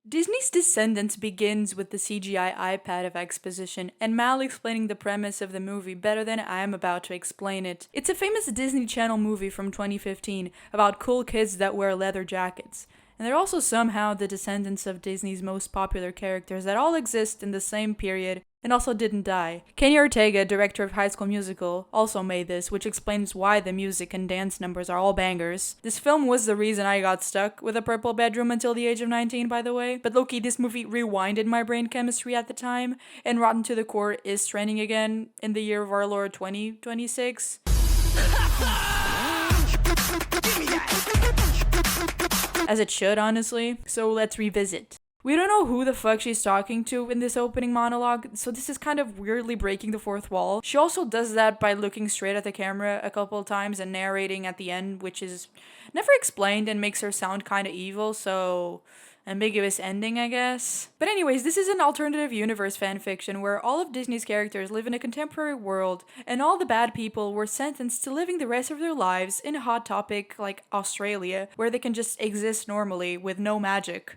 Disney's Descendants begins with the CGI iPad of exposition, and Mal explaining the premise of the movie better than I am about to explain it. It's a famous Disney Channel movie from 2015 about cool kids that wear leather jackets. And they're also somehow the descendants of Disney's most popular characters that all exist in the same period and also didn't die. Kenny Ortega, director of High School Musical, also made this, which explains why the music and dance numbers are all bangers. This film was the reason I got stuck with a purple bedroom until the age of 19, by the way. But low-key, this movie rewinded my brain chemistry at the time, and Rotten to the Core is trending again in the year of our Lord 2026. As it should, honestly. So let's revisit. We don't know who the fuck she's talking to in this opening monologue, so this is kind of weirdly breaking the fourth wall. She also does that by looking straight at the camera a couple of times and narrating at the end, which is never explained and makes her sound kind of evil, so ambiguous ending, I guess. But anyways, this is an alternative universe fanfiction where all of Disney's characters live in a contemporary world, and all the bad people were sentenced to living the rest of their lives in a hot topic like Australia, where they can just exist normally with no magic.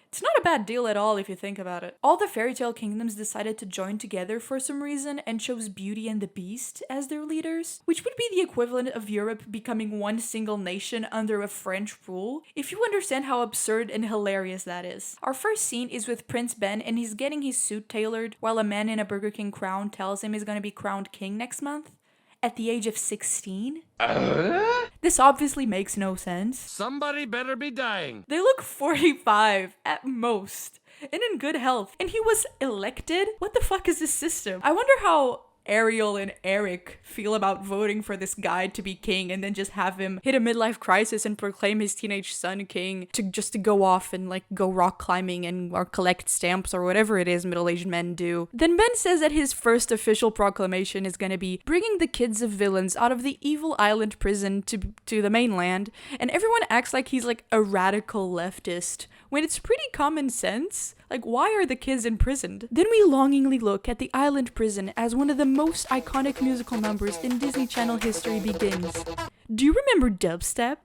It's not a bad deal at all if you think about it. All the fairy tale kingdoms decided to join together for some reason and chose Beauty and the Beast as their leaders, which would be the equivalent of Europe becoming one single nation under a French rule, if you understand how absurd and hilarious that is. Our first scene is with Prince Ben, and he's getting his suit tailored while a man in a Burger King crown tells him he's gonna be crowned king next month. At the age of 16? This obviously makes no sense. Somebody better be dying. They look 45 at most, and in good health. And he was elected? What the fuck is this system? I wonder how Ariel and Eric feel about voting for this guy to be king and then just have him hit a midlife crisis and proclaim his teenage son king to go off and like go rock climbing and or collect stamps or whatever it is middle-aged men do. Then Ben says that his first official proclamation is gonna be bringing the kids of villains out of the evil island prison to the mainland, and everyone acts like he's like a radical leftist when it's pretty common sense. Like, why are the kids imprisoned? Then we longingly look at the island prison as one of the most iconic musical numbers in Disney Channel history begins. Do you remember dubstep?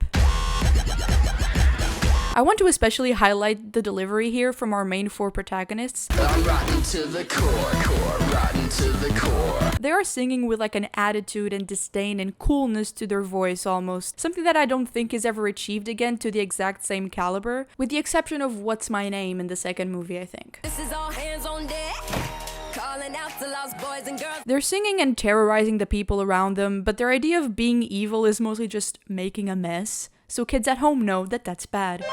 I want to especially highlight the delivery here from our main four protagonists. I'm rotten to the core, rotten to the core. They are singing with like an attitude and disdain and coolness to their voice almost. Something that I don't think is ever achieved again to the exact same caliber, with the exception of What's My Name in the second movie, I think. This is all hands on deck. Calling out to lost boys and girls. They're singing and terrorizing the people around them, but their idea of being evil is mostly just making a mess. So kids at home know that that's bad.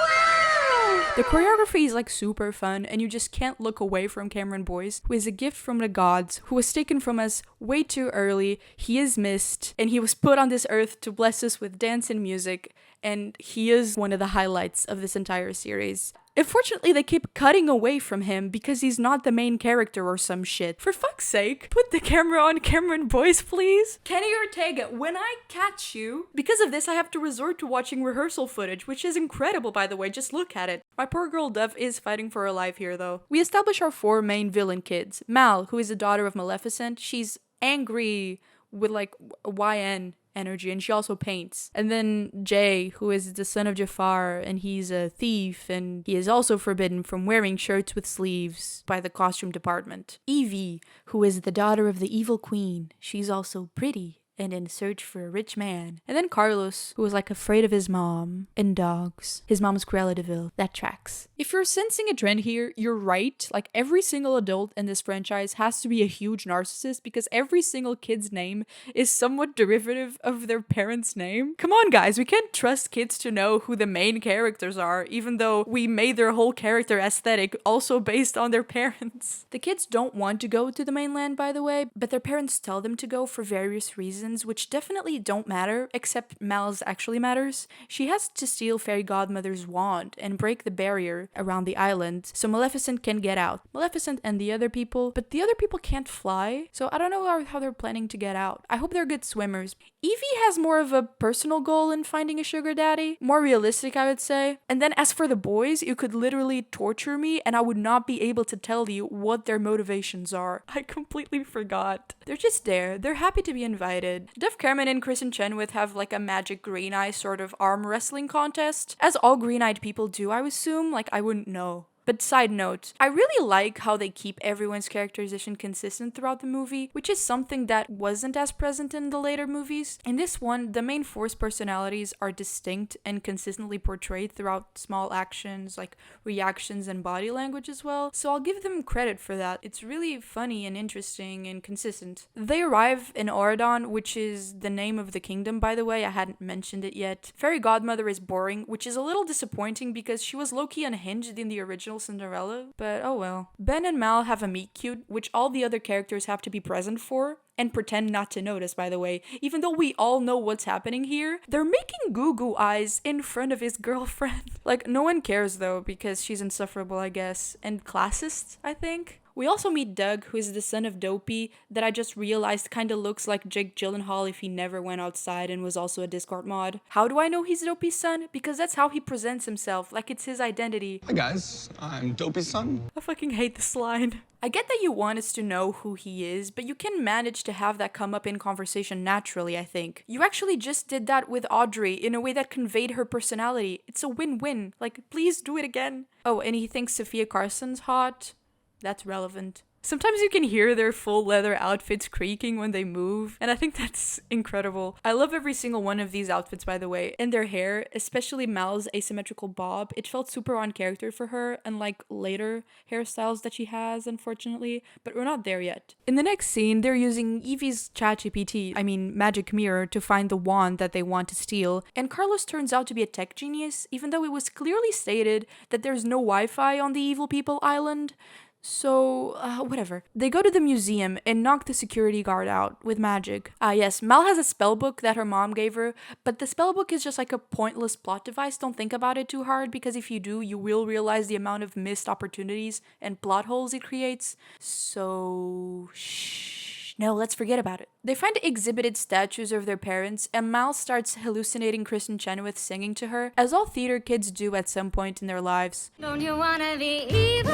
The choreography is like super fun, and you just can't look away from Cameron Boyce, who is a gift from the gods, who was taken from us way too early. He is missed, and he was put on this earth to bless us with dance and music, and he is one of the highlights of this entire series. Unfortunately, they keep cutting away from him because he's not the main character or some shit. For fuck's sake, put the camera on Cameron Boyce, please. Kenny Ortega, when I catch you. Because of this, I have to resort to watching rehearsal footage, which is incredible, by the way. Just look at it. My poor girl Dove is fighting for her life here, though. We establish our four main villain kids. Mal, who is the daughter of Maleficent. She's angry with like YN energy, and she also paints. And then Jay, who is the son of Jafar, and he's a thief, and he is also forbidden from wearing shirts with sleeves by the costume department. Evie, who is the daughter of the evil queen. She's also pretty and in search for a rich man. And then Carlos, who was like afraid of his mom and dogs. His mom's Cruella de Vil. That tracks. If you're sensing a trend here, you're right. Like, every single adult in this franchise has to be a huge narcissist because every single kid's name is somewhat derivative of their parents' name. Come on, guys, we can't trust kids to know who the main characters are, even though we made their whole character aesthetic also based on their parents. The kids don't want to go to the mainland, by the way, but their parents tell them to go for various reasons, which definitely don't matter, except Mal's actually matters. She has to steal Fairy Godmother's wand and break the barrier around the island so Maleficent can get out. Maleficent and the other people, but the other people can't fly, so I don't know how they're planning to get out. I hope they're good swimmers. Evie has more of a personal goal in finding a sugar daddy, more realistic, I would say. And then as for the boys, you could literally torture me and I would not be able to tell you what their motivations are. I completely forgot. They're just there. They're happy to be invited. Duff Cameron and Kristen Chenoweth have like a magic green eye sort of arm wrestling contest, as all green-eyed people do, I would assume. Like, I wouldn't know. But side note, I really like how they keep everyone's characterization consistent throughout the movie, which is something that wasn't as present in the later movies. In this one, the main force personalities are distinct and consistently portrayed throughout small actions like reactions and body language as well, so I'll give them credit for that. It's really funny and interesting and consistent. They arrive in Auradon, which is the name of the kingdom, by the way. I hadn't mentioned it yet. Fairy Godmother is boring, which is a little disappointing because she was low-key unhinged in the original Cinderella, but oh well. Ben and Mal have a meet cute, which all the other characters have to be present for, and pretend not to notice, by the way. Even though we all know what's happening here, they're making goo-goo eyes in front of his girlfriend. Like, no one cares though, because she's insufferable, I guess. And classist, I think. We also meet Doug, who is the son of Dopey, that I just realized kinda looks like Jake Gyllenhaal if he never went outside and was also a Discord mod. How do I know he's Dopey's son? Because that's how he presents himself, like it's his identity. Hi guys, I'm Dopey's son. I fucking hate this line. I get that you want us to know who he is, but you can manage to have that come up in conversation naturally, I think. You actually just did that with Audrey in a way that conveyed her personality. It's a win-win. Like, please do it again. Oh, and he thinks Sophia Carson's hot. That's relevant. Sometimes you can hear their full leather outfits creaking when they move, and I think that's incredible. I love every single one of these outfits, by the way, and their hair, especially Mal's asymmetrical bob. It felt super on character for her, unlike later hairstyles that she has, unfortunately, but we're not there yet. In the next scene, they're using Evie's ChatGPT, magic mirror, to find the wand that they want to steal, and Carlos turns out to be a tech genius, even though it was clearly stated that there's no Wi-Fi on the evil people island. So, whatever. They go to the museum and knock the security guard out with magic. Yes, Mal has a spellbook that her mom gave her, but the spellbook is just like a pointless plot device. Don't think about it too hard, because if you do, you will realize the amount of missed opportunities and plot holes it creates. So, no, let's forget about it. They find exhibited statues of their parents, and Mal starts hallucinating Kristen Chenoweth singing to her, as all theater kids do at some point in their lives. Don't you wanna be evil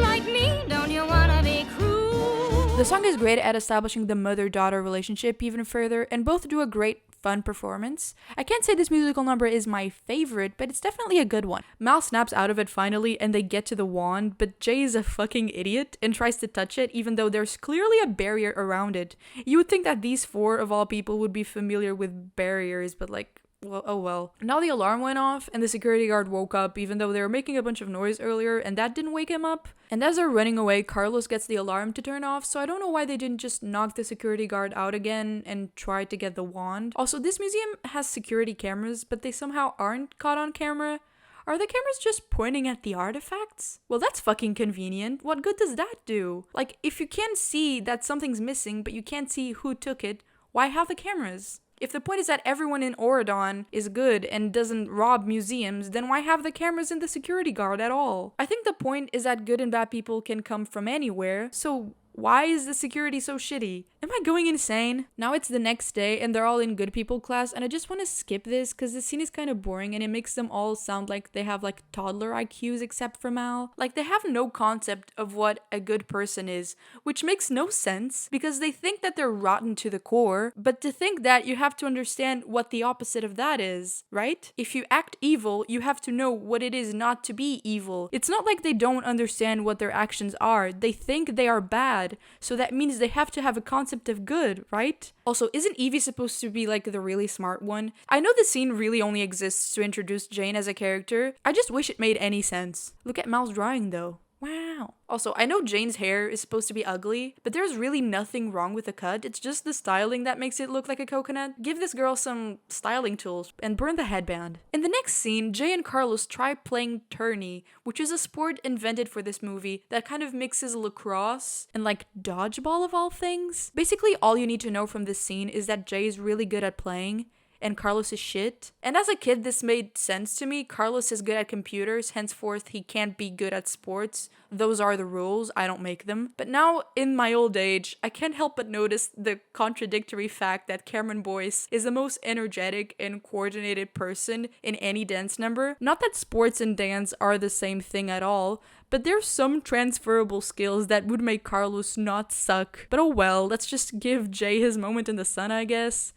like me? Don't you wanna be cruel? The song is great at establishing the mother-daughter relationship even further, and both do a great fun performance. I can't say this musical number is my favorite, but it's definitely a good one. Mal snaps out of it finally, and they get to the wand, but Jay is a fucking idiot and tries to touch it even though there's clearly a barrier around it. You would think that these four of all people would be familiar with barriers, but like, well, oh well. Now the alarm went off and the security guard woke up even though they were making a bunch of noise earlier, and that didn't wake him up. And as they're running away, Carlos gets the alarm to turn off, so I don't know why they didn't just knock the security guard out again and try to get the wand. Also, this museum has security cameras, but they somehow aren't caught on camera. Are the cameras just pointing at the artifacts? Well, that's fucking convenient. What good does that do? Like, if you can see that something's missing, but you can't see who took it, why have the cameras? If the point is that everyone in Auradon is good and doesn't rob museums, then why have the cameras in the security guard at all? I think the point is that good and bad people can come from anywhere, so why is the security so shitty? Am I going insane? Now it's the next day and they're all in good people class, and I just want to skip this because this scene is kind of boring and it makes them all sound like they have like toddler IQs except for Mal. Like, they have no concept of what a good person is, which makes no sense because they think that they're rotten to the core, but to think that you have to understand what the opposite of that is, right? If you act evil, you have to know what it is not to be evil. It's not like they don't understand what their actions are. They think they are bad. So that means they have to have a concept of good, right? Also, isn't Evie supposed to be like the really smart one? I know the scene really only exists to introduce Jane as a character. I just wish it made any sense. Look at Mal's drawing though. Wow. Also, I know Jane's hair is supposed to be ugly, but there's really nothing wrong with the cut. It's just the styling that makes it look like a coconut. Give this girl some styling tools and burn the headband. In the next scene, Jay and Carlos try playing tourney, which is a sport invented for this movie that kind of mixes lacrosse and like dodgeball of all things. Basically, all you need to know from this scene is that Jay is really good at playing and Carlos is shit. And as a kid, this made sense to me. Carlos is good at computers, henceforth he can't be good at sports. Those are the rules, I don't make them. But now, in my old age, I can't help but notice the contradictory fact that Cameron Boyce is the most energetic and coordinated person in any dance number. Not that sports and dance are the same thing at all, but there's some transferable skills that would make Carlos not suck. But oh well, let's just give Jay his moment in the sun, I guess.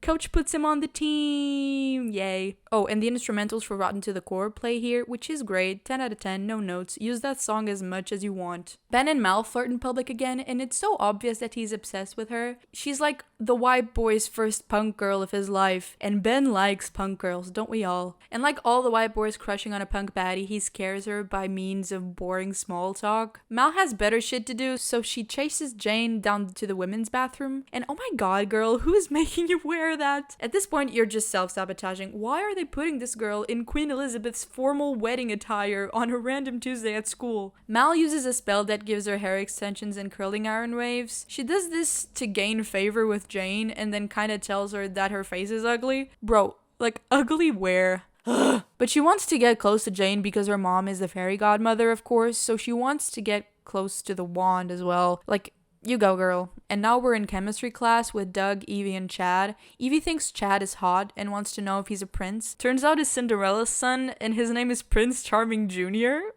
Coach puts him on the team. Yay. Oh, and the instrumentals for Rotten to the Core play here, which is great. 10 out of 10, no notes. Use that song as much as you want. Ben and Mal flirt in public again, and it's so obvious that he's obsessed with her. She's like the white boy's first punk girl of his life, and Ben likes punk girls, don't we all? And like all the white boys crushing on a punk baddie, he scares her by means of boring small talk. Mal has better shit to do, so she chases Jane down to the women's bathroom, and oh my god, girl, who is making you wear that? At this point, you're just self-sabotaging. Why are they putting this girl in Queen Elizabeth's formal wedding attire on a random Tuesday at school? Mal uses a spell that gives her hair extensions and curling iron waves. She does this to gain favor with Jane and then kinda tells her that her face is ugly. Bro, like ugly where? But she wants to get close to Jane because her mom is the fairy godmother, of course, so she wants to get close to the wand as well. Like, you go, girl. And now we're in chemistry class with Doug, Evie, and Chad. Evie thinks Chad is hot and wants to know if he's a prince. Turns out he's Cinderella's son, and his name is Prince Charming Jr.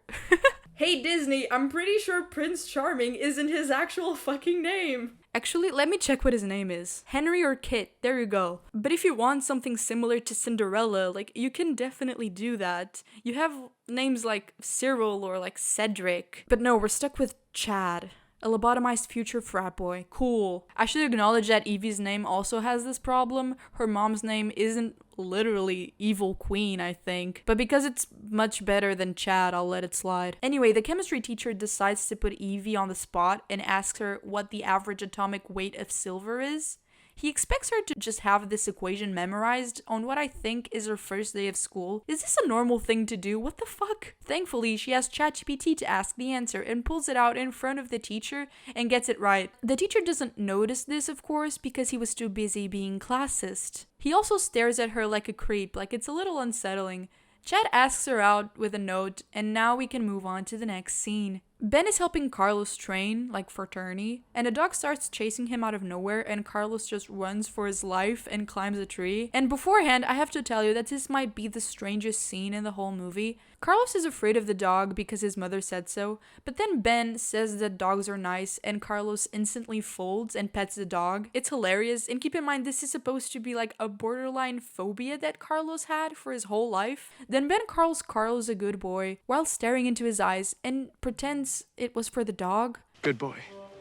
Hey Disney, I'm pretty sure Prince Charming isn't his actual fucking name. Actually, let me check what his name is. Henry or Kit, there you go. But if you want something similar to Cinderella, like, you can definitely do that. You have names like Cyril or like Cedric. But no, we're stuck with Chad. A lobotomized future frat boy. Cool. I should acknowledge that Evie's name also has this problem. Her mom's name isn't literally Evil Queen, I think. But because it's much better than Chad, I'll let it slide. Anyway, the chemistry teacher decides to put Evie on the spot and asks her what the average atomic weight of silver is. He expects her to just have this equation memorized on what I think is her first day of school. Is this a normal thing to do? What the fuck? Thankfully, she has ChatGPT to ask the answer and pulls it out in front of the teacher and gets it right. The teacher doesn't notice this, of course, because he was too busy being classist. He also stares at her like a creep, like it's a little unsettling. Chad asks her out with a note, and now we can move on to the next scene. Ben is helping Carlos train, like for tourney, and a dog starts chasing him out of nowhere and Carlos just runs for his life and climbs a tree. And beforehand, I have to tell you that this might be the strangest scene in the whole movie. Carlos is afraid of the dog because his mother said so, but then Ben says that dogs are nice and Carlos instantly folds and pets the dog. It's hilarious, and keep in mind this is supposed to be like a borderline phobia that Carlos had for his whole life. Then Ben calls Carlos a good boy while staring into his eyes and pretends it was for the dog. Good boy.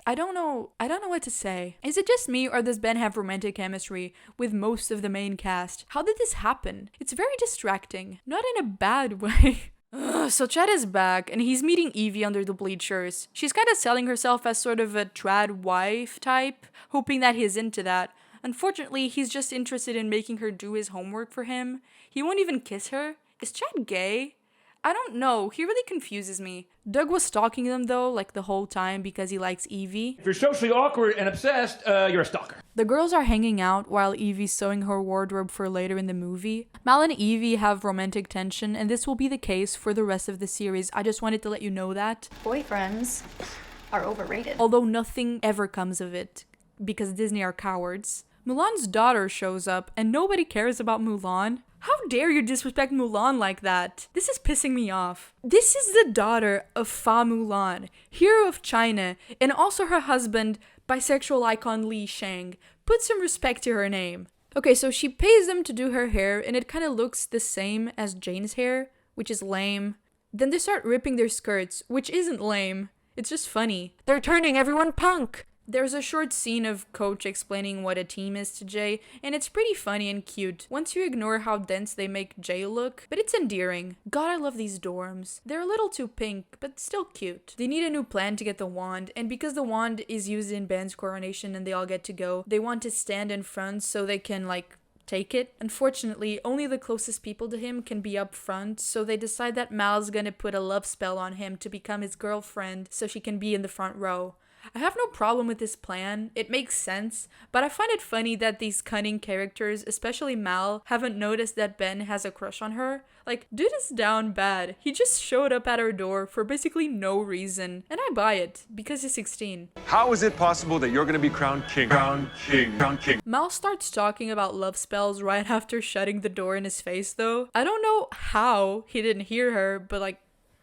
I don't know what to say. Is it just me, or does Ben have romantic chemistry with most of the main cast? How did this happen? It's very distracting. Not in a bad way. So Chad is back, and he's meeting Evie under the bleachers. She's kind of selling herself as sort of a trad wife type, hoping that he's into that. Unfortunately, he's just interested in making her do his homework for him. He won't even kiss her. Is Chad gay? I don't know, he really confuses me. Doug was stalking them though, like the whole time because he likes Evie. If you're socially awkward and obsessed, you're a stalker. The girls are hanging out while Evie's sewing her wardrobe for later in the movie. Mal and Evie have romantic tension, and this will be the case for the rest of the series. I just wanted to let you know that. Boyfriends are overrated. Although nothing ever comes of it, because Disney are cowards. Mulan's daughter shows up, and nobody cares about Mulan. How dare you disrespect Mulan like that? This is pissing me off. This is the daughter of Fa Mulan, hero of China, and also her husband, bisexual icon Li Shang. Put some respect to her name. Okay, so she pays them to do her hair, and it kind of looks the same as Jane's hair, which is lame. Then they start ripping their skirts, which isn't lame. It's just funny. They're turning everyone punk! There's a short scene of Coach explaining what a team is to Jay, and it's pretty funny and cute, once you ignore how dense they make Jay look, but it's endearing. God, I love these dorms. They're a little too pink, but still cute. They need a new plan to get the wand, and because the wand is used in Ben's coronation and they all get to go, they want to stand in front so they can, take it. Unfortunately, only the closest people to him can be up front, so they decide that Mal's gonna put a love spell on him to become his girlfriend so she can be in the front row. I have no problem with this plan, it makes sense, but I find it funny that these cunning characters, especially Mal, haven't noticed that Ben has a crush on her. Like, dude is down bad. He just showed up at her door for basically no reason, and I buy it, because he's 16. How is it possible that you're gonna be crowned king? Crowned king. Crowned king. Mal starts talking about love spells right after shutting the door in his face though. I don't know how he didn't hear her, but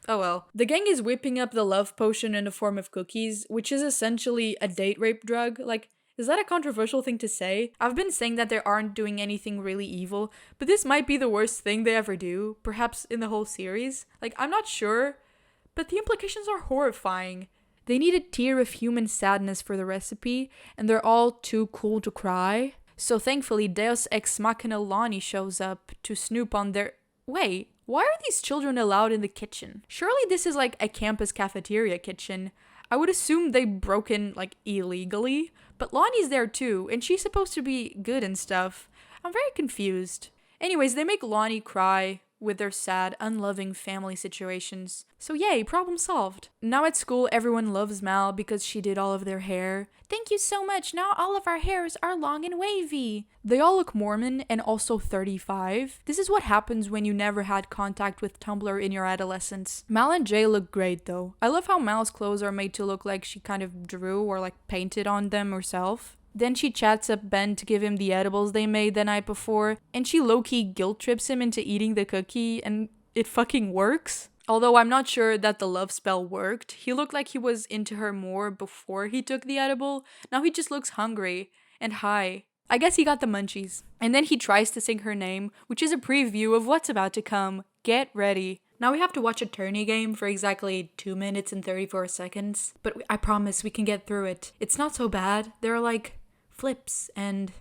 oh well. The gang is whipping up the love potion in the form of cookies, which is essentially a date rape drug. Is that a controversial thing to say? I've been saying that they aren't doing anything really evil, but this might be the worst thing they ever do, perhaps in the whole series. Like, I'm not sure, but the implications are horrifying. They need a tier of human sadness for the recipe, and they're all too cool to cry. So thankfully, Deus Ex Machina Lonnie shows up to snoop on their... Wait, why are these children allowed in the kitchen? Surely this is like a campus cafeteria kitchen. I would assume they broke in, like, illegally. But Lonnie's there too, and she's supposed to be good and stuff. I'm very confused. Anyways, they make Lonnie cry with their sad, unloving family situations. So yay, problem solved. Now at school, everyone loves Mal because she did all of their hair. Thank you so much, now all of our hairs are long and wavy. They all look Mormon and also 35. This is what happens when you never had contact with Tumblr in your adolescence. Mal and Jay look great though. I love how Mal's clothes are made to look like she kind of drew or like painted on them herself. Then she chats up Ben to give him the edibles they made the night before, and she low-key guilt trips him into eating the cookie, and it fucking works. Although I'm not sure that the love spell worked. He looked like he was into her more before he took the edible. Now he just looks hungry and high. I guess he got the munchies. And then he tries to sing her name, which is a preview of what's about to come. Get ready. Now we have to watch a tourney game for exactly 2 minutes and 34 seconds. But I promise we can get through it. It's not so bad. There are like flips and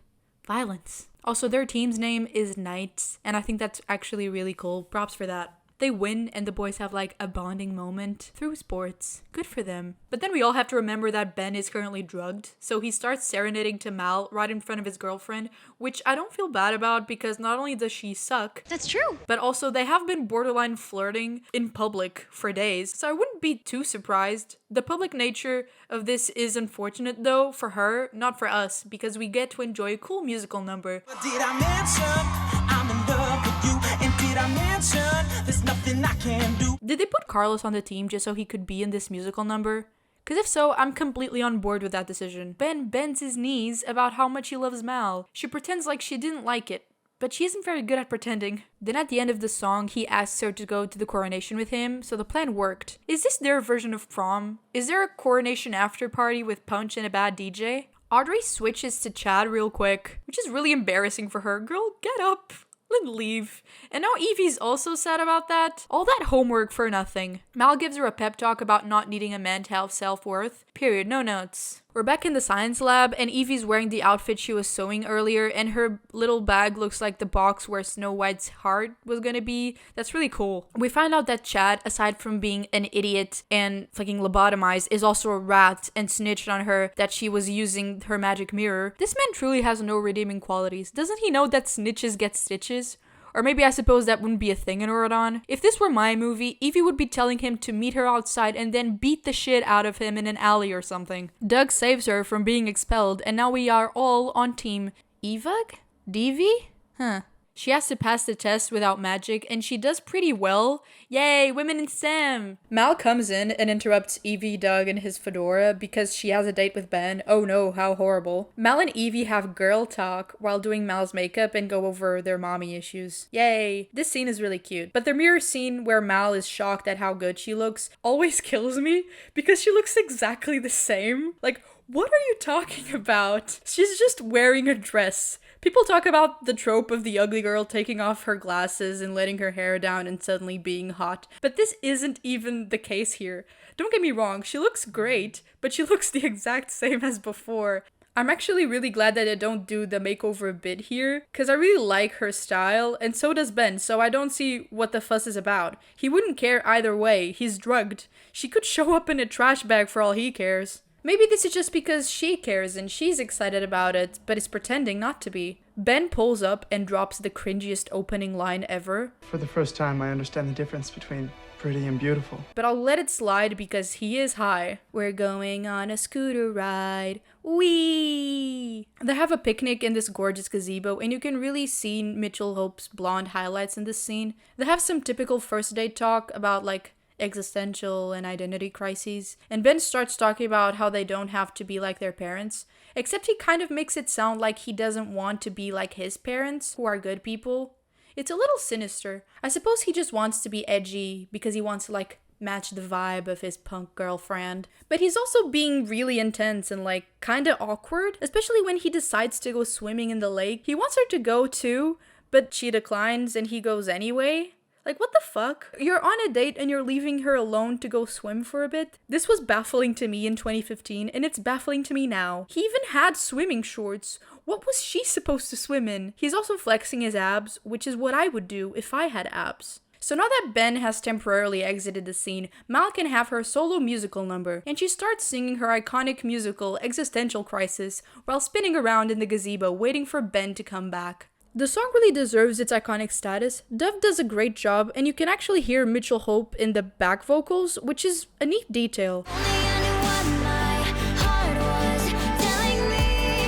violence. Also, their team's name is Knights, and I think that's actually really cool. Props for that. They win and the boys have like a bonding moment through sports. Good for them. But then we all have to remember that Ben is currently drugged, so he starts serenading to Mal right in front of his girlfriend, which I don't feel bad about because not only does she suck, That's true. but also they have been borderline flirting in public for days, so I wouldn't be too surprised. The public nature of this is unfortunate though for her, not for us, because we get to enjoy a cool musical number. Did I mention I'm in love with you? And did I mention there's nothing I can do? Did they put Carlos on the team just so he could be in this musical number? Because if so, I'm completely on board with that decision. Ben bends his knees about how much he loves Mal. She pretends like she didn't like it, but she isn't very good at pretending. Then at the end of the song, he asks her to go to the coronation with him, so the plan worked. Is this their version of prom? Is there a coronation after party with punch and a bad DJ? Audrey switches to Chad real quick, which is really embarrassing for her. Girl, get up and leave. And now Evie's also sad about that. All that homework for nothing. Mal gives her a pep talk about not needing a man to have self-worth. Period, no notes. We're back in the science lab, and Evie's wearing the outfit she was sewing earlier, and her little bag looks like the box where Snow White's heart was gonna be. That's really cool. We find out that Chad, aside from being an idiot and fucking lobotomized, is also a rat and snitched on her that she was using her magic mirror. This man truly has no redeeming qualities. Doesn't he know that snitches get stitches? Or maybe I suppose that wouldn't be a thing in Oradon. If this were my movie, Evie would be telling him to meet her outside and then beat the shit out of him in an alley or something. Doug saves her from being expelled, and now we are all on team Evug? Devi? Huh. She has to pass the test without magic, and she does pretty well. Yay, women in STEM! Mal comes in and interrupts Evie, Doug, and his fedora because she has a date with Ben. Oh no, how horrible. Mal and Evie have girl talk while doing Mal's makeup and go over their mommy issues. Yay! This scene is really cute. But the mirror scene where Mal is shocked at how good she looks always kills me because she looks exactly the same. Like, what are you talking about? She's just wearing a dress. People talk about the trope of the ugly girl taking off her glasses and letting her hair down and suddenly being hot, but this isn't even the case here. Don't get me wrong, she looks great, but she looks the exact same as before. I'm actually really glad that they don't do the makeover bit here, because I really like her style, and so does Ben, so I don't see what the fuss is about. He wouldn't care either way, he's drugged. She could show up in a trash bag for all he cares. Maybe this is just because she cares and she's excited about it, but is pretending not to be. Ben pulls up and drops the cringiest opening line ever. For the first time, I understand the difference between pretty and beautiful. But I'll let it slide because he is high. We're going on a scooter ride. Whee! They have a picnic in this gorgeous gazebo, and you can really see Mitchell Hope's blonde highlights in this scene. They have some typical first date talk about like existential and identity crises, and Ben starts talking about how they don't have to be like their parents, except he kind of makes it sound like he doesn't want to be like his parents, who are good people. It's a little sinister. I suppose he just wants to be edgy because he wants to like match the vibe of his punk girlfriend. But he's also being really intense and like kinda awkward, especially when he decides to go swimming in the lake. He wants her to go too, but she declines and he goes anyway. Like, what the fuck? You're on a date and you're leaving her alone to go swim for a bit? This was baffling to me in 2015, and it's baffling to me now. He even had swimming shorts. What was she supposed to swim in? He's also flexing his abs, which is what I would do if I had abs. So now that Ben has temporarily exited the scene, Mal can have her solo musical number, and she starts singing her iconic musical Existential Crisis while spinning around in the gazebo waiting for Ben to come back. The song really deserves its iconic status. Dove does a great job, and you can actually hear Mitchell Hope in the back vocals, which is a neat detail.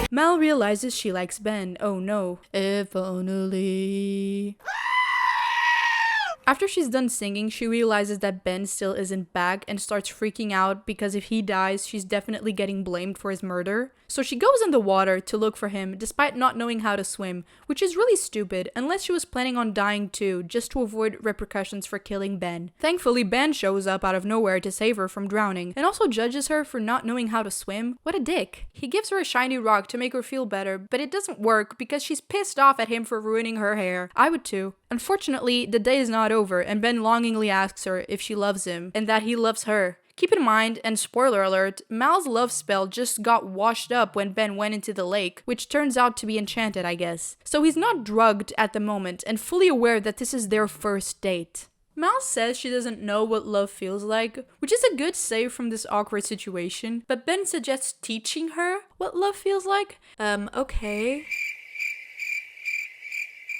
Mal realizes she likes Ben. Oh no. If only. After she's done singing, she realizes that Ben still isn't back and starts freaking out because if he dies, she's definitely getting blamed for his murder. So she goes in the water to look for him despite not knowing how to swim, which is really stupid unless she was planning on dying too, just to avoid repercussions for killing Ben. Thankfully, Ben shows up out of nowhere to save her from drowning and also judges her for not knowing how to swim. What a dick. He gives her a shiny rock to make her feel better, but it doesn't work because she's pissed off at him for ruining her hair. I would too. Unfortunately, the day is not over and Ben longingly asks her if she loves him and that he loves her. Keep in mind, and spoiler alert, Mal's love spell just got washed up when Ben went into the lake, which turns out to be enchanted, I guess. So he's not drugged at the moment and fully aware that this is their first date. Mal says she doesn't know what love feels like, which is a good save from this awkward situation, but Ben suggests teaching her what love feels like. Okay.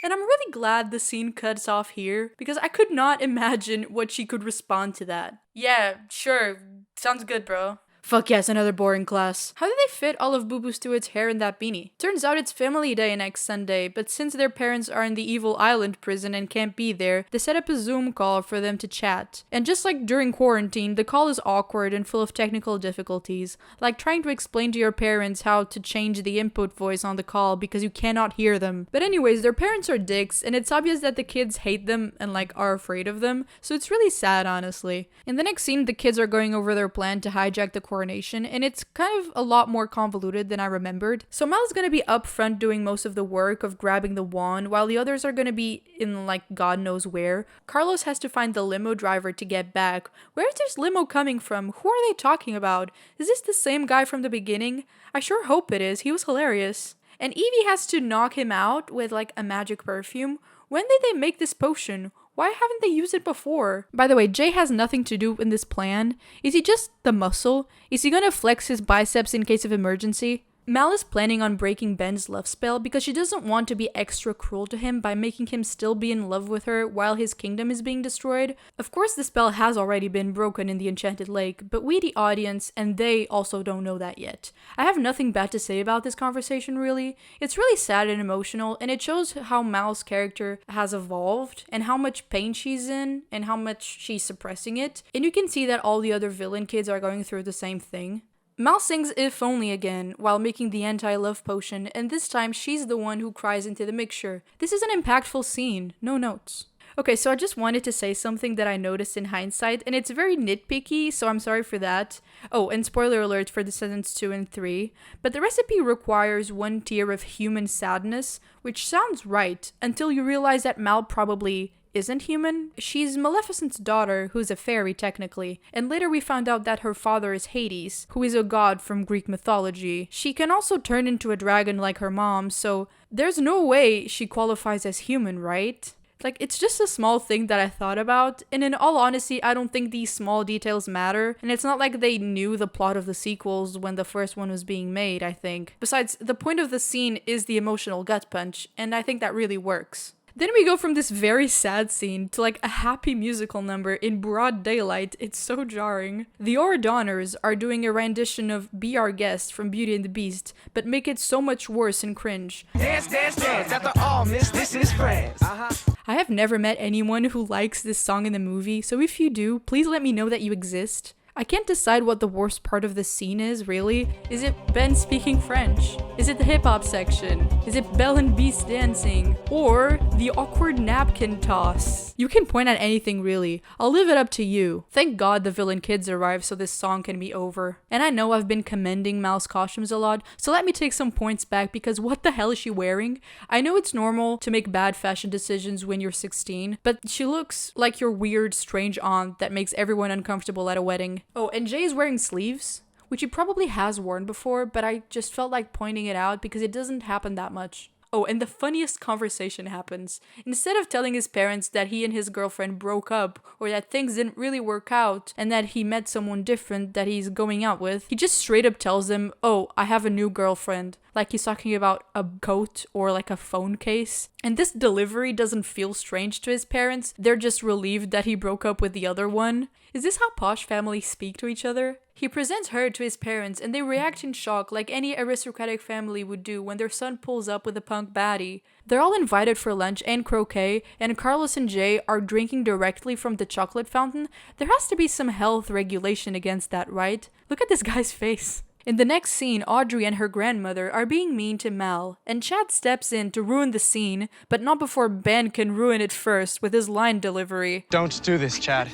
And I'm really glad the scene cuts off here, because I could not imagine what she could respond to that. Yeah, sure. Sounds good, bro. Fuck yes, another boring class. How did they fit all of Boo Boo Stewart's hair in that beanie? Turns out it's family day next Sunday, but since their parents are in the evil island prison and can't be there, they set up a Zoom call for them to chat. And just like during quarantine, the call is awkward and full of technical difficulties, like trying to explain to your parents how to change the input voice on the call because you cannot hear them. But anyways, their parents are dicks, and it's obvious that the kids hate them and like are afraid of them, so it's really sad, honestly. In the next scene, the kids are going over their plan to hijack the coronation, and it's kind of a lot more convoluted than I remembered. So Mal's gonna be up front doing most of the work of grabbing the wand, while the others are gonna be in like God knows where. Carlos has to find the limo driver to get back. Where's this limo coming from? Who are they talking about? Is this the same guy from the beginning? I sure hope it is. He was hilarious. And Evie has to knock him out with like a magic perfume. When did they make this potion? Why haven't they used it before? By the way, Jay has nothing to do in this plan. Is he just the muscle? Is he gonna flex his biceps in case of emergency? Mal is planning on breaking Ben's love spell because she doesn't want to be extra cruel to him by making him still be in love with her while his kingdom is being destroyed. Of course, the spell has already been broken in the Enchanted Lake, but we, the audience, and they also don't know that yet. I have nothing bad to say about this conversation, really. It's really sad and emotional, and it shows how Mal's character has evolved and how much pain she's in and how much she's suppressing it. And you can see that all the other villain kids are going through the same thing. Mal sings If Only again while making the anti-love potion, and this time she's the one who cries into the mixture. This is an impactful scene. No notes. Okay, so I just wanted to say something that I noticed in hindsight, and it's very nitpicky, so I'm sorry for that. Oh, and spoiler alert for Descendants 2 and 3. But the recipe requires 1 tier of human sadness, which sounds right, until you realize that Mal probably isn't human. She's Maleficent's daughter, who's a fairy technically, and later we found out that her father is Hades, who is a god from Greek mythology. She can also turn into a dragon like her mom, so there's no way she qualifies as human, right? Like, it's just a small thing that I thought about, and in all honesty, I don't think these small details matter, and it's not like they knew the plot of the sequels when the first one was being made, I think. Besides, the point of the scene is the emotional gut punch, and I think that really works. Then we go from this very sad scene to like a happy musical number in broad daylight. It's so jarring. The Oradonners are doing a rendition of Be Our Guest from Beauty and the Beast, but make it so much worse and cringe. Dance, dance, dance. After all, miss, this is France. I have never met anyone who likes this song in the movie, so if you do, please let me know that you exist. I can't decide what the worst part of this scene is, really. Is it Ben speaking French? Is it the hip-hop section? Is it Belle and Beast dancing? Or the awkward napkin toss? You can point at anything, really. I'll leave it up to you. Thank God the villain kids arrived so this song can be over. And I know I've been commending Mal's costumes a lot, so let me take some points back because what the hell is she wearing? I know it's normal to make bad fashion decisions when you're 16, but she looks like your weird, strange aunt that makes everyone uncomfortable at a wedding. Oh, and Jay is wearing sleeves, which he probably has worn before, but I just felt like pointing it out because it doesn't happen that much. Oh, and the funniest conversation happens. Instead of telling his parents that he and his girlfriend broke up, or that things didn't really work out, and that he met someone different that he's going out with, he just straight up tells them, oh, I have a new girlfriend. Like he's talking about a coat or like a phone case. And this delivery doesn't feel strange to his parents. They're just relieved that he broke up with the other one. Is this how posh families speak to each other? He presents her to his parents and they react in shock like any aristocratic family would do when their son pulls up with a punk baddie. They're all invited for lunch and croquet, and Carlos and Jay are drinking directly from the chocolate fountain. There has to be some health regulation against that, right? Look at this guy's face. In the next scene, Audrey and her grandmother are being mean to Mal, and Chad steps in to ruin the scene, but not before Ben can ruin it first with his line delivery. Don't do this, Chad.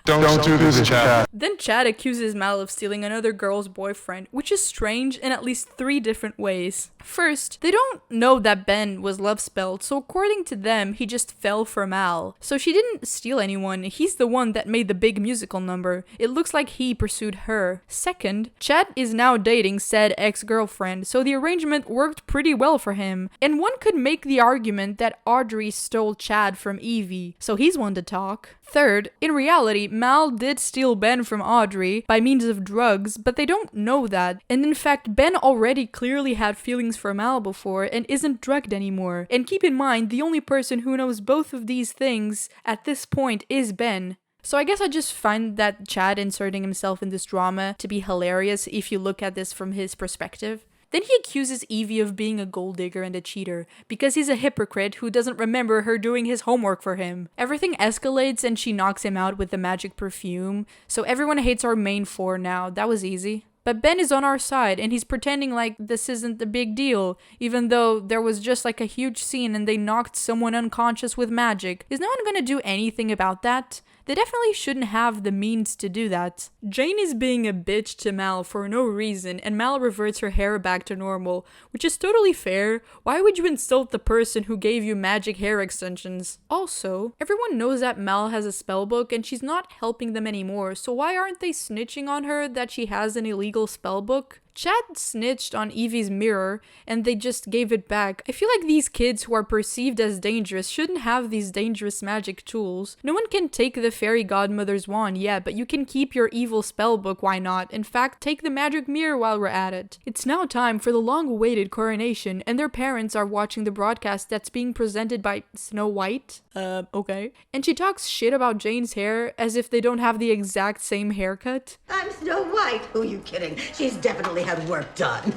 Don't do this, Chad. Then Chad accuses Mal of stealing another girl's boyfriend, which is strange in at least 3 different ways. First, they don't know that Ben was love-spelled, so according to them, he just fell for Mal. So she didn't steal anyone, he's the one that made the big musical number. It looks like he pursued her. Second, Chad is now dating said ex-girlfriend, so the arrangement worked pretty well for him. And one could make the argument that Audrey stole Chad from Evie, so he's one to talk. Third, in reality, Mal did steal Ben from Audrey by means of drugs, but they don't know that. And in fact, Ben already clearly had feelings for Mal before and isn't drugged anymore. And keep in mind, the only person who knows both of these things at this point is Ben. So I guess I just find that Chad inserting himself in this drama to be hilarious if you look at this from his perspective. Then he accuses Evie of being a gold digger and a cheater, because he's a hypocrite who doesn't remember her doing his homework for him. Everything escalates and she knocks him out with the magic perfume, so everyone hates our main 4 now. That was easy. But Ben is on our side and he's pretending like this isn't a big deal, even though there was just like a huge scene and they knocked someone unconscious with magic. Is no one gonna do anything about that? They definitely shouldn't have the means to do that. Jane is being a bitch to Mal for no reason, and Mal reverts her hair back to normal, which is totally fair. Why would you insult the person who gave you magic hair extensions? Also, everyone knows that Mal has a spellbook and she's not helping them anymore, so why aren't they snitching on her that she has an illegal spellbook? Chad snitched on Evie's mirror and they just gave it back. I feel like these kids who are perceived as dangerous shouldn't have these dangerous magic tools. No one can take the fairy godmother's wand yet, but you can keep your evil spellbook, why not? In fact, take the magic mirror while we're at it. It's now time for the long-awaited coronation, and their parents are watching the broadcast that's being presented by Snow White. Okay. And she talks shit about Jane's hair as if they don't have the exact same haircut. I'm Snow White. Who are you kidding? She's definitely had work done.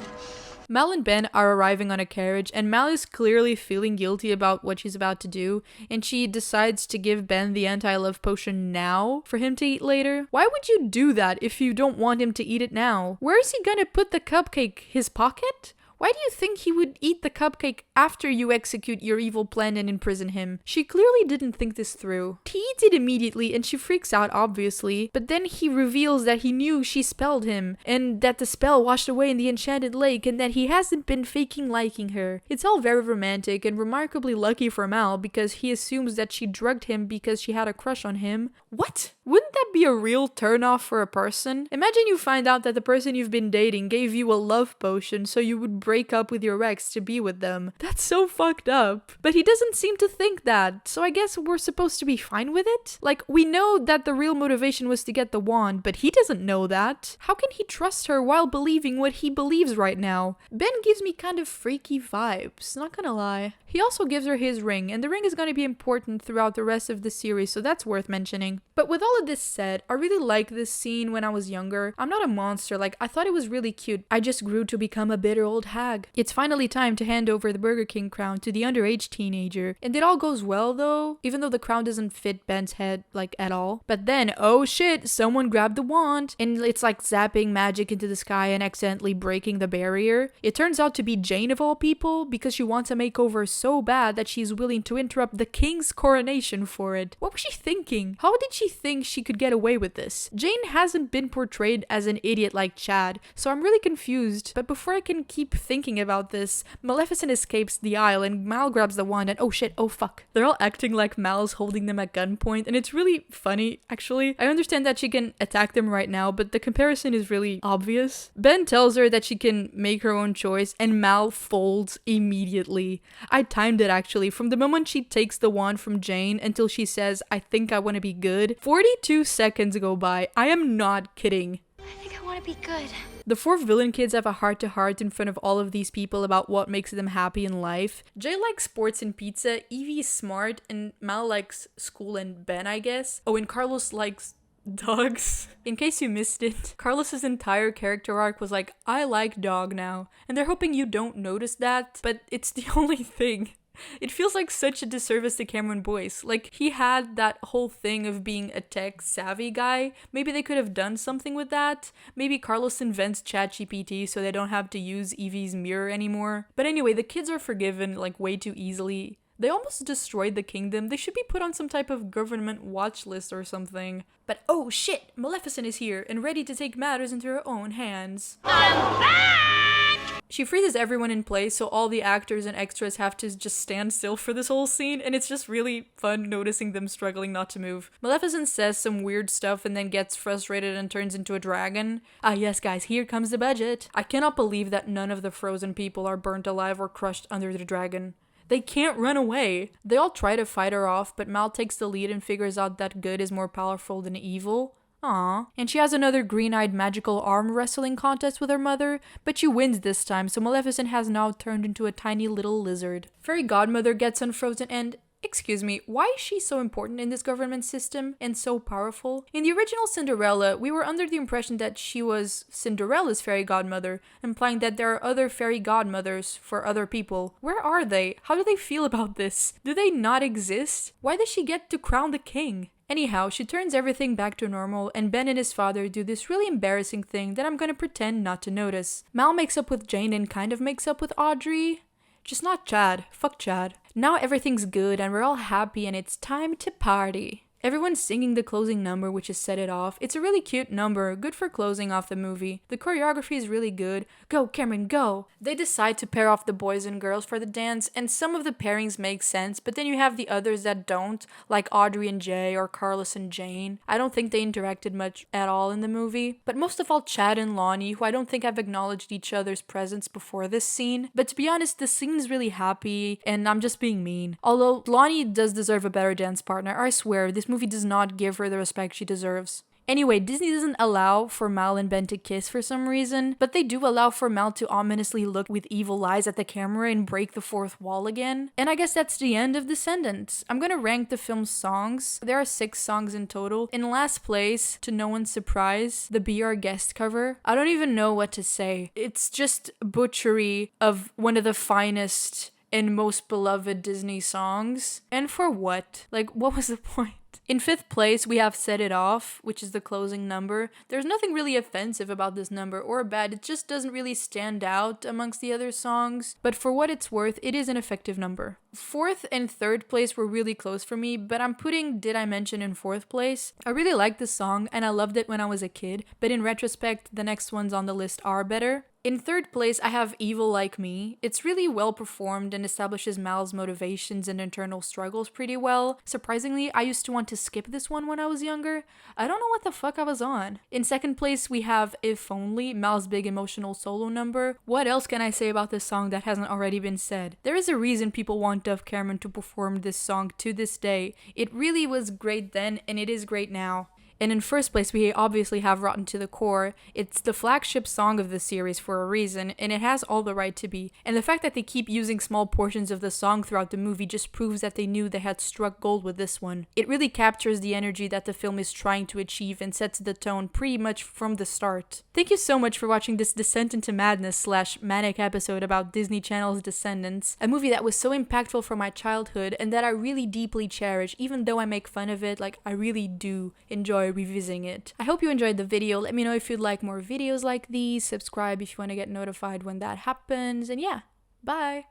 Mal and Ben are arriving on a carriage, and Mal is clearly feeling guilty about what she's about to do, and she decides to give Ben the anti-love potion now for him to eat later. Why would you do that if you don't want him to eat it now? Where is he gonna put the cupcake? His pocket? Why do you think he would eat the cupcake after you execute your evil plan and imprison him? She clearly didn't think this through. He eats it immediately and she freaks out, obviously, but then he reveals that he knew she spelled him, and that the spell washed away in the enchanted lake, and that he hasn't been faking liking her. It's all very romantic and remarkably lucky for Mal because he assumes that she drugged him because she had a crush on him. What? Wouldn't that be a real turnoff for a person? Imagine you find out that the person you've been dating gave you a love potion so you would break up with your ex to be with them. That's so fucked up. But he doesn't seem to think that, so I guess we're supposed to be fine with it? Like, we know that the real motivation was to get the wand, but he doesn't know that. How can he trust her while believing what he believes right now? Ben gives me kind of freaky vibes, not gonna lie. He also gives her his ring, and the ring is going to be important throughout the rest of the series, so that's worth mentioning. But with all of this said, I really liked this scene when I was younger. I'm not a monster, like, I thought it was really cute. I just grew to become a bitter old hag. It's finally time to hand over the Burger King crown to the underage teenager. And it all goes well though, even though the crown doesn't fit Ben's head, like, at all. But then, oh shit, someone grabbed the wand, and it's like zapping magic into the sky and accidentally breaking the barrier. It turns out to be Jane of all people, because she wants a makeover so bad that she's willing to interrupt the king's coronation for it. What was she thinking? How did she think she could get away with this? Jane hasn't been portrayed as an idiot like Chad, so I'm really confused. But before I can keep thinking about this, Maleficent escapes the aisle and Mal grabs the wand and oh shit, oh fuck. They're all acting like Mal's holding them at gunpoint, and it's really funny, actually. I understand that she can attack them right now, but the comparison is really obvious. Ben tells her that she can make her own choice, and Mal folds immediately. I timed it actually. From the moment she takes the wand from Jane until she says, I think I want to be good, 42 seconds go by. I am not kidding. I think I want to be good. The four villain kids have a heart-to-heart in front of all of these people about what makes them happy in life. Jay likes sports and pizza, Evie is smart, and Mal likes school and Ben, I guess. Oh, and Carlos likes dogs. In case you missed it, Carlos's entire character arc was like, I like dog now. And they're hoping you don't notice that, but it's the only thing. It feels like such a disservice to Cameron Boyce. Like, he had that whole thing of being a tech-savvy guy. Maybe they could have done something with that. Maybe Carlos invents ChatGPT so they don't have to use Evie's mirror anymore. But anyway, the kids are forgiven, like, way too easily. They almost destroyed the kingdom. They should be put on some type of government watch list or something. But oh shit, Maleficent is here and ready to take matters into her own hands. I'm back! She freezes everyone in place, so all the actors and extras have to just stand still for this whole scene, and it's just really fun noticing them struggling not to move. Maleficent says some weird stuff and then gets frustrated and turns into a dragon. Ah yes guys, here comes the budget. I cannot believe that none of the frozen people are burnt alive or crushed under the dragon. They can't run away. They all try to fight her off, but Mal takes the lead and figures out that good is more powerful than evil. Aww. And she has another green-eyed magical arm wrestling contest with her mother, but she wins this time, so Maleficent has now turned into a tiny little lizard. Fairy Godmother gets unfrozen and... Excuse me, why is she so important in this government system and so powerful? In the original Cinderella, we were under the impression that she was Cinderella's fairy godmother, implying that there are other fairy godmothers for other people. Where are they? How do they feel about this? Do they not exist? Why does she get to crown the king? Anyhow, she turns everything back to normal, and Ben and his father do this really embarrassing thing that I'm gonna pretend not to notice. Mal makes up with Jane and kind of makes up with Audrey. Just not Chad. Fuck Chad. Now everything's good and we're all happy and it's time to party. Everyone's singing the closing number, which is Set It Off. It's a really cute number, good for closing off the movie. The choreography is really good. Go, Cameron, go! They decide to pair off the boys and girls for the dance, and some of the pairings make sense, but then you have the others that don't, like Audrey and Jay or Carlos and Jane. I don't think they interacted much at all in the movie. But most of all, Chad and Lonnie, who I don't think have acknowledged each other's presence before this scene. But to be honest, the scene is really happy, and I'm just being mean. Although Lonnie does deserve a better dance partner, I swear, this movie does not give her the respect she deserves. Anyway, Disney doesn't allow for Mal and Ben to kiss for some reason, but they do allow for Mal to ominously look with evil eyes at the camera and break the fourth wall again. And I guess that's the end of Descendants. I'm gonna rank the film's songs. There are 6 songs in total. In last place, to no one's surprise, the Be Our Guest cover. I don't even know what to say. It's just butchery of one of the finest and most beloved Disney songs. And for what? Like, what was the point? In 5th place, we have Set It Off, which is the closing number. There's nothing really offensive about this number or bad, it just doesn't really stand out amongst the other songs. But for what it's worth, it is an effective number. 4th and 3rd place were really close for me, but I'm putting Did I Mention in 4th place. I really liked this song and I loved it when I was a kid, but in retrospect, the next ones on the list are better. In 3rd place, I have Evil Like Me. It's really well performed and establishes Mal's motivations and internal struggles pretty well. Surprisingly, I used to want to skip this one when I was younger. I don't know what the fuck I was on. In 2nd place, we have If Only, Mal's big emotional solo number. What else can I say about this song that hasn't already been said? There is a reason people want Dove Cameron to perform this song to this day. It really was great then and it is great now. And in first place, we obviously have Rotten to the Core. It's the flagship song of the series for a reason, and it has all the right to be. And the fact that they keep using small portions of the song throughout the movie just proves that they knew they had struck gold with this one. It really captures the energy that the film is trying to achieve and sets the tone pretty much from the start. Thank you so much for watching this descent into madness / manic episode about Disney Channel's Descendants, a movie that was so impactful for my childhood and that I really deeply cherish. Even though I make fun of it, like, I really do enjoy revisiting it. I hope you enjoyed the video. Let me know if you'd like more videos like these. Subscribe if you want to get notified when that happens. And yeah, bye!